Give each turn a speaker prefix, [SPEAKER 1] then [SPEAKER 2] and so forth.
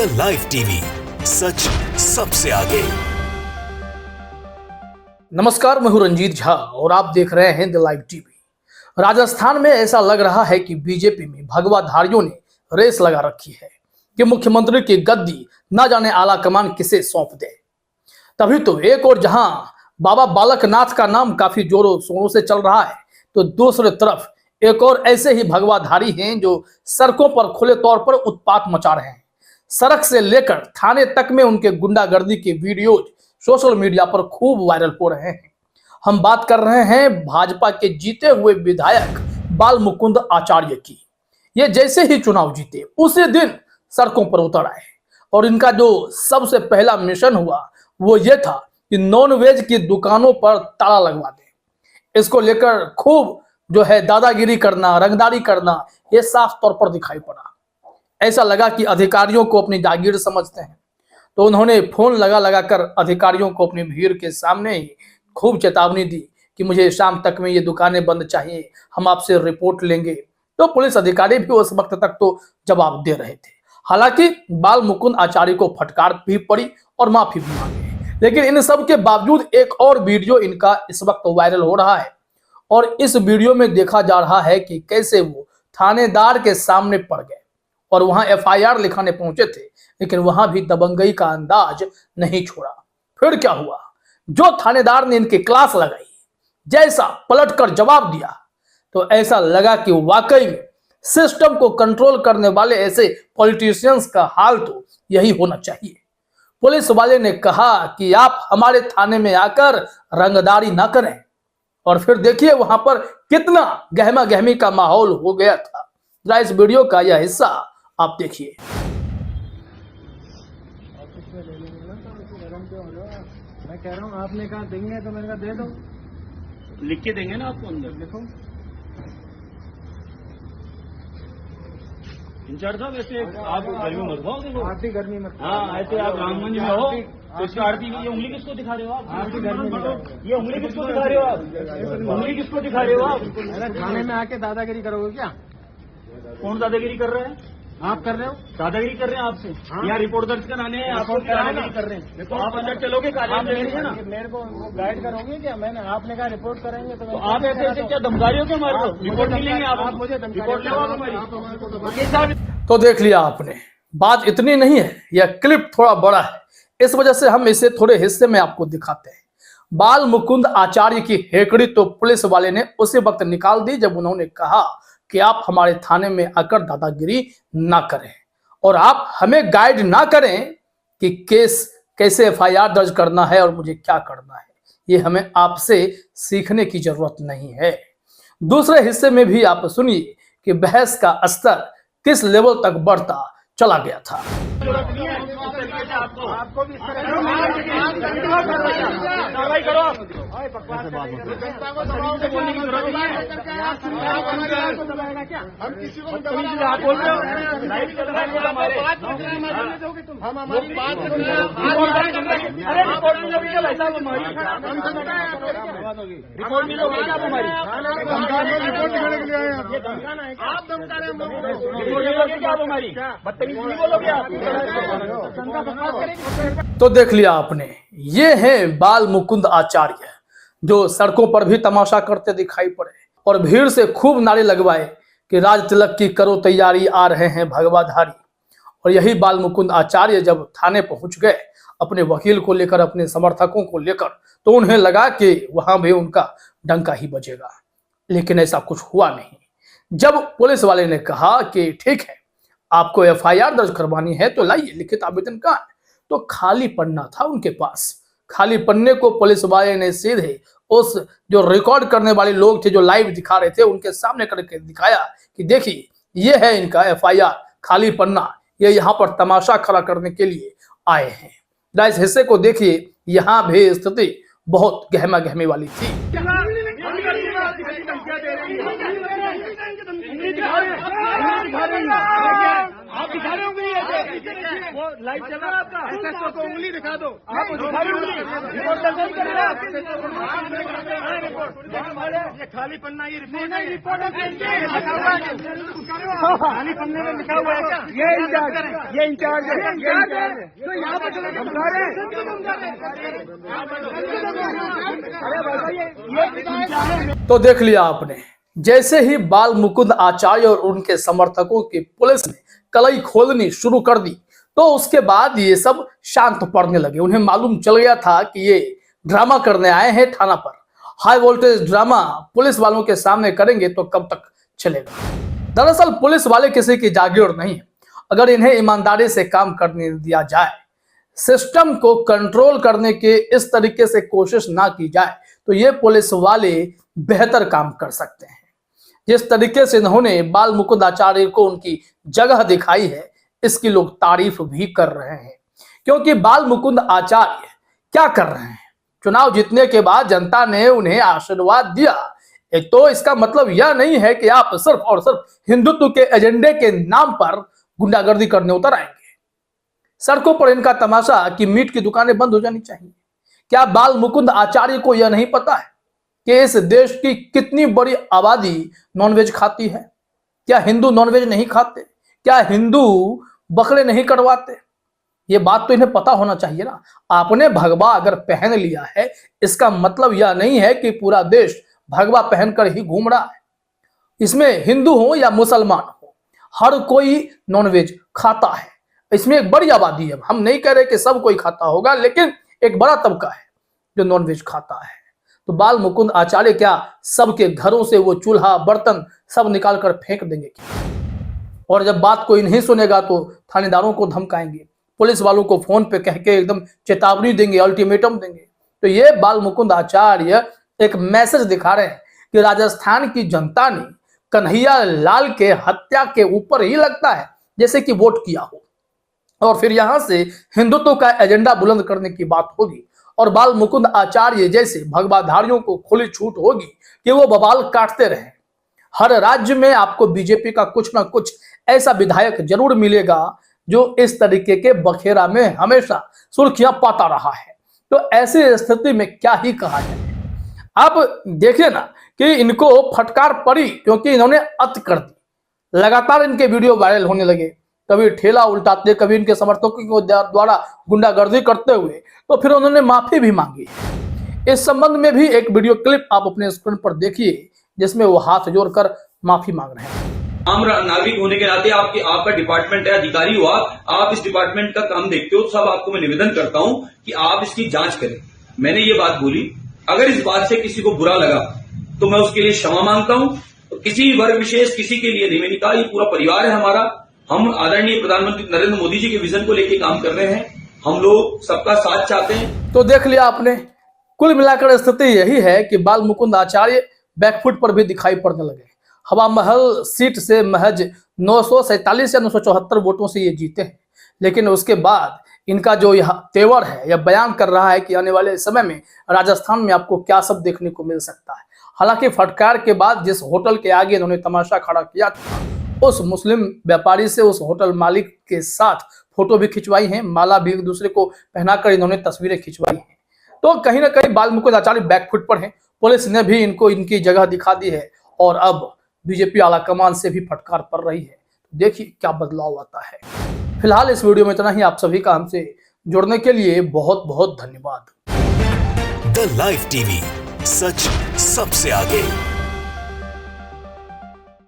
[SPEAKER 1] The live TV, सच सबसे आगे।
[SPEAKER 2] नमस्कार, मैं हूं रंजीत झा और आप देख रहे हैं द लाइव टीवी। राजस्थान में ऐसा लग रहा है कि बीजेपी में भगवाधारियों ने रेस लगा रखी है कि मुख्यमंत्री की गद्दी न जाने आला कमान किसे सौंप दे। तभी तो एक और जहां बाबा बालकनाथ का नाम काफी जोरों शोरों से चल रहा है, तो दूसरी तरफ एक और ऐसे ही भगवाधारी हैं जो सड़कों पर खुले तौर पर उत्पात मचा रहे हैं। सड़क से लेकर थाने तक में उनके गुंडागर्दी के वीडियोज सोशल मीडिया पर खूब वायरल हो रहे हैं। हम बात कर रहे हैं भाजपा के जीते हुए विधायक बाल मुकुंद आचार्य की। ये जैसे ही चुनाव जीते उसी दिन सड़कों पर उतर आए और इनका जो सबसे पहला मिशन हुआ वो ये था कि नॉन वेज की दुकानों पर ताला लगवा दें। इसको लेकर खूब जो है दादागिरी करना, रंगदारी करना, ये साफ तौर पर दिखाई पड़ा। ऐसा लगा कि अधिकारियों को अपनी जागीर समझते हैं, तो उन्होंने फोन लगा लगाकर अधिकारियों को अपनी भीड़ के सामने ही खूब चेतावनी दी कि मुझे शाम तक में ये दुकानें बंद चाहिए, हम आपसे रिपोर्ट लेंगे। तो पुलिस अधिकारी भी उस वक्त तक तो जवाब दे रहे थे। हालांकि बाल मुकुंद आचार्य को फटकार भी पड़ी और माफी भी मांगी, लेकिन इन सब के बावजूद एक और वीडियो इनका इस वक्त वायरल हो रहा है और इस वीडियो में देखा जा रहा है कि कैसे वो थानेदार के सामने पड़ गए और वहां एफआईआर लिखाने पहुंचे थे, लेकिन वहां भी दबंगई का अंदाज नहीं छोड़ा। फिर क्या हुआ, जो थानेदार ने इनकी क्लास लगाई, जैसा पलटकर जवाब दिया, तो ऐसा लगा कि वाकई में सिस्टम को कंट्रोल करने वाले ऐसे पॉलिटिशियंस का हाल तो यही होना चाहिए। पुलिस वाले ने कहा कि आप हमारे थाने में आकर रंगदारी ना करें, और फिर देखिए वहां पर कितना गहमा गहमी का माहौल हो गया था। जरा इस वीडियो का यह हिस्सा आप देखिए।
[SPEAKER 3] मैं कह रहा हूँ आपने कहा देंगे तो मैंने कहा दे दो,
[SPEAKER 4] लिख के देंगे ना आपको अंदर।
[SPEAKER 3] लिखो।
[SPEAKER 4] इंचार्ज साहब ऐसे आप गर्मी मत खाओ, देखो
[SPEAKER 3] आप भी गर्मी मत।
[SPEAKER 4] हाँ, ऐसे आप रामगंज में हो तो इसका आरती ये उंगली किसको दिखा रहे हो आप?
[SPEAKER 3] आप भी गर्मी मत।
[SPEAKER 4] ये उंगली किसको दिखा रहे हो आप? उंगली किसको दिखा रहे हो आप?
[SPEAKER 3] अरे थाने में आके दादागिरी करोगे क्या?
[SPEAKER 4] कौन दादागिरी कर रहे हैं?
[SPEAKER 3] आप कर रहे हो?
[SPEAKER 4] दादागिरी कर रहे हैं आपसे? यहाँ रिपोर्ट दर्ज कराने हैं, आपको दादागिरी कर रहे हैं। तो आप अंदर चलोगे,
[SPEAKER 3] आप
[SPEAKER 4] कार्यालय ना
[SPEAKER 3] मेरे को गाइड करोगे क्या? मैंने आपने कहा रिपोर्ट करेंगे तो
[SPEAKER 4] आप ऐसे ऐसे क्या धमकारी हो क्या हमारे को? रिपोर्ट नहीं लेंगे आप
[SPEAKER 3] मुझे
[SPEAKER 4] रिपोर्ट लो हमारी।
[SPEAKER 2] तो देख लिया आपने, बात इतनी नहीं है, यह क्लिप थोड़ा बड़ा है, इस वजह से हम इसे थोड़े हिस्से में आपको दिखाते हैं। बाल मुकुंद आचार्य की हेकड़ी तो पुलिस वाले ने उसी वक्त निकाल दी जब उन्होंने कहा कि आप हमारे थाने में आकर दादागिरी ना करें और आप हमें गाइड ना करें कि केस कैसे एफआईआर दर्ज करना है और मुझे क्या करना है। ये हमें आपसे सीखने की जरूरत नहीं है। दूसरे हिस्से में भी आप सुनिए कि बहस का स्तर किस लेवल तक बढ़ता चला गया था।
[SPEAKER 3] आपको भी हम किसी को
[SPEAKER 4] रिपोर्ट मिलोगे क्या हमारी?
[SPEAKER 3] आप धमका रहे
[SPEAKER 4] रिपोर्ट मिलोगे क्या हमारी? बदतमीजी नहीं बोलोगे आप?
[SPEAKER 2] तो देख लिया आपने, ये हैं बाल मुकुंद आचार्य जो सड़कों पर भी तमाशा करते दिखाई पड़े और भीड़ से खूब नारे लगवाए कि राज तिलक की करो तैयारी, आ रहे हैं भगवाधारी। और यही बाल मुकुंद आचार्य जब थाने पहुंच गए अपने वकील को लेकर, अपने समर्थकों को लेकर, तो उन्हें लगा कि वहां भी उनका डंका ही बजेगा, लेकिन ऐसा कुछ हुआ नहीं। जब पुलिस वाले ने कहा कि ठीक है, आपको एफआईआर दर्ज करवानी है तो लाइए, लिखित आवेदन कहाँ है, तो खाली पन्ना था उनके पास। खाली पन्ने को पुलिस वाले ने सीधे उस जो रिकॉर्ड करने वाले लोग थे, जो लाइव दिखा रहे थे, उनके सामने करके दिखाया कि देखिए ये है इनका एफआईआर, खाली पन्ना, ये यहाँ पर तमाशा खड़ा करने के लिए आए हैं। इस हिस्से को देखिए, यहाँ भी स्थिति बहुत गहमा गहमी वाली थी।
[SPEAKER 4] आप दिखा रहे होंगे वो लाइव चल रहा है आपका। एसएसओ को उंगली दिखा दो। आप रिपोर्ट दर्ज नहीं करेगा। ये खाली पन्ना, ये रिपोर्ट नहीं, रिपोर्ट खाली पन्ने में लिखा हुआ है क्या? ये इंचार्ज है। तो यहाँ पर
[SPEAKER 2] तो देख लिया आपने, जैसे ही बाल मुकुंद आचार्य और उनके समर्थकों की पुलिस ने कलई खोलनी शुरू कर दी तो उसके बाद ये सब शांत पड़ने लगे। उन्हें मालूम चल गया था कि ये ड्रामा करने आए हैं थाना पर। हाई वोल्टेज ड्रामा पुलिस वालों के सामने करेंगे तो कब तक चलेगा। दरअसल पुलिस वाले किसी की जागीर नहीं है। अगर इन्हें ईमानदारी से काम करने दिया जाए, सिस्टम को कंट्रोल करने के इस तरीके से कोशिश ना की जाए तो ये पुलिस वाले बेहतर काम कर सकते हैं। जिस तरीके से इन्होंने बाल मुकुंद आचार्य को उनकी जगह दिखाई है, इसकी लोग तारीफ भी कर रहे हैं। क्योंकि बाल मुकुंद आचार्य क्या कर रहे हैं? चुनाव जीतने के बाद जनता ने उन्हें आशीर्वाद दिया। एक तो इसका मतलब यह नहीं है कि आप सिर्फ और सिर्फ हिंदुत्व के एजेंडे के नाम पर गुंडागर्दी करने उतर आएंगे। सड़कों पर इनका तमाशा कि मीट की दुकानें बंद हो जानी चाहिए। क्या बाल मुकुंद आचार्य को यह नहीं पता है कि इस देश की कितनी बड़ी आबादी नॉनवेज खाती है? क्या हिंदू नॉनवेज नहीं खाते? क्या हिंदू बकरे नहीं कटवाते? ये बात तो इन्हें पता होना चाहिए ना। आपने भगवा अगर पहन लिया है, इसका मतलब यह नहीं है कि पूरा देश भगवा पहनकर ही घूम रहा है। इसमें हिंदू हो या मुसलमान हो, हर कोई नॉनवेज खाता है। इसमें एक बड़ी आबादी है। हम नहीं कह रहे कि सब कोई खाता होगा, लेकिन एक बड़ा तबका है जो नॉनवेज खाता है। तो बाल मुकुंद आचार्य क्या सबके घरों से वो चूल्हा बर्तन सब निकाल कर फेंक देंगे क्या? और जब बात कोई नहीं सुनेगा तो थानेदारों को धमकाएंगे, पुलिस वालों को फोन पे कह के एकदम चेतावनी देंगे, अल्टीमेटम देंगे। तो ये बाल मुकुंद आचार्य एक मैसेज दिखा रहे हैं कि राजस्थान की जनता ने कन्हैया लाल के हत्या के ऊपर ही लगता है जैसे कि वोट किया हो, और फिर यहां से हिंदुत्व का एजेंडा बुलंद करने की बात होगी। और बाल मुकुंद आचार्य जैसे भगवाधारियों को खुली छूट होगी कि वो बवाल काटते रहे। हर राज्य में आपको बीजेपी का कुछ ना कुछ ऐसा विधायक जरूर मिलेगा जो इस तरीके के बखेरा में हमेशा सुर्खियां पाता रहा है। तो ऐसी स्थिति में क्या ही कहा जाए। आप देखिए ना कि इनको फटकार पड़ी क्योंकि इन्होंने अत कर दी। लगातार इनके वीडियो वायरल होने लगे, कभी ठेला उल्टाते, कभी इनके समर्थकों के द्वारा गुंडागर्दी करते हुए, तो फिर उन्होंने माफी भी मांगी। इस संबंध में भी एक वीडियो क्लिप आप अपने स्क्रीन पर देखिए जिसमें वो हाथ जोड़कर माफी मांग रहे हैं।
[SPEAKER 5] आम नागरिक होने के नाते आपका डिपार्टमेंट है, अधिकारी हुआ, आप इस डिपार्टमेंट का काम देखते हो, सब आपको मैं निवेदन करता हूं कि आप इसकी जांच करें। मैंने ये बात बोली, अगर इस बात से किसी को बुरा लगा तो मैं उसके लिए क्षमा मांगता हूं। तो किसी वर्ग विशेष किसी के लिए नहीं, मैंने कहा ये पूरा परिवार है हमारा। हम आदरणीय प्रधानमंत्री नरेंद्र मोदी जी के विजन को लेकर काम कर रहे हैं। हम लोग सबका साथ चाहते हैं।
[SPEAKER 2] तो देख लिया आपने, कुल मिलाकर स्थिति यही है कि बाल मुकुंद आचार्य बैकफुट पर भी दिखाई पड़ने लगे। हवा महल सीट से महज 947 या 974 वोटों से ये जीते हैं, लेकिन उसके बाद इनका जो यह तेवर है, यह बयान कर रहा है कि आने वाले समय में राजस्थान में आपको क्या सब देखने को मिल सकता है। हालांकि फटकार के बाद जिस होटल के आगे इन्होंने तमाशा खड़ा किया था, उस मुस्लिम व्यापारी से उस होटल मालिक के साथ फोटो भी खिंचवाई है, माला भी एक दूसरे को पहनाकर इन्होंने तस्वीरें खिंचवाई हैं। तो कहीं ना कहीं बाल मुकुंद आचार्य बैकफुट पर है। पुलिस ने भी इनको इनकी जगह दिखा दी है और अब बीजेपी आलाकमान से भी फटकार पड़ रही है। देखिए क्या बदलाव आता है। फिलहाल इस वीडियो में इतना ही। आप सभी का हमसे जुड़ने के लिए बहुत बहुत धन्यवाद।
[SPEAKER 1] द लाइव टीवी, सच सबसे आगे।